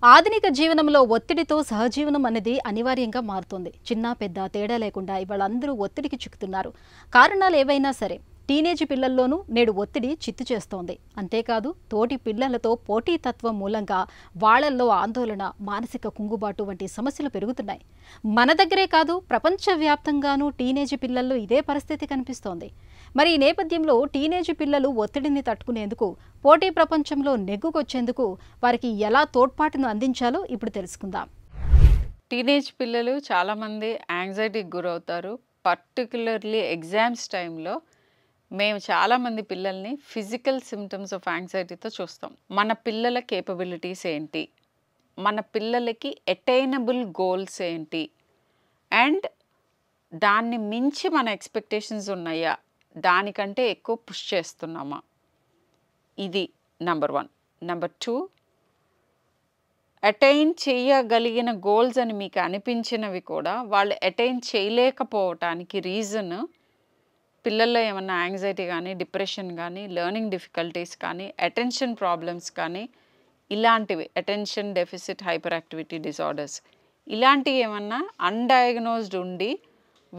ఆధునిక జీవనంలో ఒత్తిడితో సహజీవనం అనేది అనివార్యంగా మారుతోంది. చిన్న పెద్ద తేడా లేకుండా ఇవాళ అందరూ ఒత్తిడికి చిక్కుతున్నారు. కారణాలు ఏవైనా సరే టీనేజ్ పిల్లల్లోనూ నేడు ఒత్తిడి చిత్తు చేస్తోంది. అంతేకాదు తోటి పిల్లలతో పోటీతత్వం మూలంగా వాళ్లల్లో ఆందోళన, మానసిక కుంగుబాటు వంటి సమస్యలు పెరుగుతున్నాయి. మన దగ్గరే కాదు ప్రపంచవ్యాప్తంగానూ టీనేజ్ పిల్లల్లో ఇదే పరిస్థితి కనిపిస్తోంది. మరి ఈ నేపథ్యంలో టీనేజ్ పిల్లలు ఒత్తిడిని తట్టుకునేందుకు, పోటీ ప్రపంచంలో నెగ్గుకొచ్చేందుకు వారికి ఎలా తోడ్పాటును అందించాలో ఇప్పుడు తెలుసుకుందాం. టీనేజ్ పిల్లలు చాలామంది యాంగ్జైటీకి గురవుతారు. పర్టిక్యులర్లీ ఎగ్జామ్స్ టైంలో మేము చాలామంది పిల్లల్ని ఫిజికల్ సిమ్టమ్స్ ఆఫ్ యాంగ్జైటీతో చూస్తాం. మన పిల్లల కేపబిలిటీస్ ఏంటి, మన పిల్లలకి అటైనబుల్ గోల్స్ ఏంటి, అండ్ దాన్ని మించి మన ఎక్స్పెక్టేషన్స్ ఉన్నాయా, దానికంటే ఎక్కువ పుష్ చేస్తున్నామా, ఇది నెంబర్ 1. నెంబర్ 2, అటైన్ చేయగలిగిన గోల్స్ అని మీకు అనిపించినవి కూడా వాళ్ళు అటైన్ చేయలేకపోవటానికి రీజన్ పిల్లల్లో ఏమన్నా యాంగ్జైటీ కానీ, డిప్రెషన్ కానీ, లెర్నింగ్ డిఫికల్టీస్ కానీ, అటెన్షన్ ప్రాబ్లమ్స్ కానీ, ఇలాంటివి attention deficit hyper activity disorders ఇలాంటివి ఏమన్నా అన్డయాగ్నోజ్డ్ ఉండి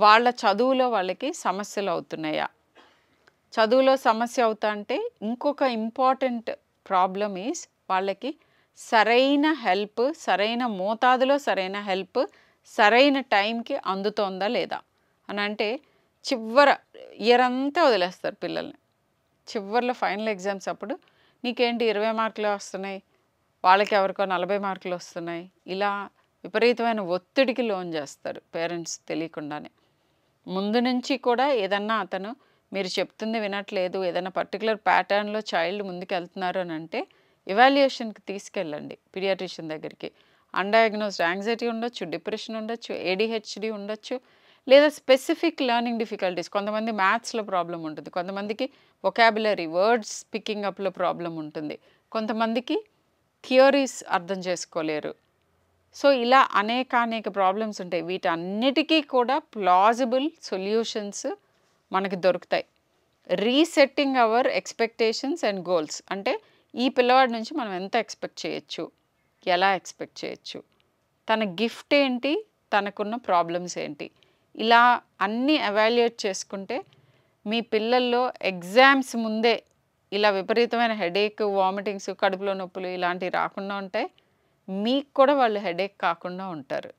వాళ్ళ చదువులో వాళ్ళకి సమస్యలు అవుతున్నాయా. చదువులో సమస్య అవుతా అంటే ఇంకొక ఇంపార్టెంట్ ప్రాబ్లమ్ ఈజ్ వాళ్ళకి సరైన హెల్ప్, సరైన మోతాదులో సరైన హెల్ప్ సరైన టైంకి అందుతోందా లేదా అని. అంటే చివర ఇయర్ అంతా వదిలేస్తారు పిల్లల్ని. చివరిలో ఫైనల్ ఎగ్జామ్స్ అప్పుడు నీకేంటి 20 మార్కులు వస్తున్నాయి, వాళ్ళకి ఎవరికో 40 మార్కులు వస్తున్నాయి, ఇలా విపరీతమైన ఒత్తిడికి లోన్ చేస్తారు పేరెంట్స్ తెలియకుండానే. ముందు నుంచి కూడా ఏదన్నా అతను మీరు చెప్తుంది వినట్లేదు, ఏదైనా పర్టికులర్ ప్యాటర్న్లో చైల్డ్ ముందుకు వెళ్తున్నారు అని అంటే ఎవాల్యుయేషన్కి తీసుకెళ్ళండి పీడియాట్రిషియన్ దగ్గరికి. అన్డయాగ్నోస్డ్ యాంగ్జైటీ ఉండొచ్చు, డిప్రెషన్ ఉండొచ్చు, ఏడిహెచ్డి ఉండొచ్చు, లేదా స్పెసిఫిక్ లెర్నింగ్ డిఫికల్టీస్. కొంతమంది మ్యాథ్స్లో ప్రాబ్లం ఉంటుంది, కొంతమందికి వొకాబులరీ వర్డ్స్ పికింగ్ అప్లో ప్రాబ్లం ఉంటుంది, కొంతమందికి థియరీస్ అర్థం చేసుకోలేరు. సో ఇలా అనేక ప్రాబ్లమ్స్ ఉంటాయి. వీటన్నిటికీ కూడా ప్లాజిబుల్ సొల్యూషన్స్ మనకి దొరుకుతాయి. Resetting our expectations and goals అంటే ఈ పిల్లవాడి నుంచి మనం ఎంత ఎక్స్పెక్ట్ చేయొచ్చు, ఎలా ఎక్స్పెక్ట్ చేయొచ్చు, తన గిఫ్ట్ ఏంటి, తనకున్న ప్రాబ్లమ్స్ ఏంటి, ఇలా అన్నీ ఎవాల్యుయేట్ చేసుకుంటే మీ పిల్లల్లో ఎగ్జామ్స్ ముందే ఇలా విపరీతమైన హెడేక్, వామిటింగ్స్, కడుపులో నొప్పులు ఇలాంటివి రాకుండా ఉంటాయి. మీకు కూడా వాళ్ళు హెడేక్ కాకుండా ఉంటారు.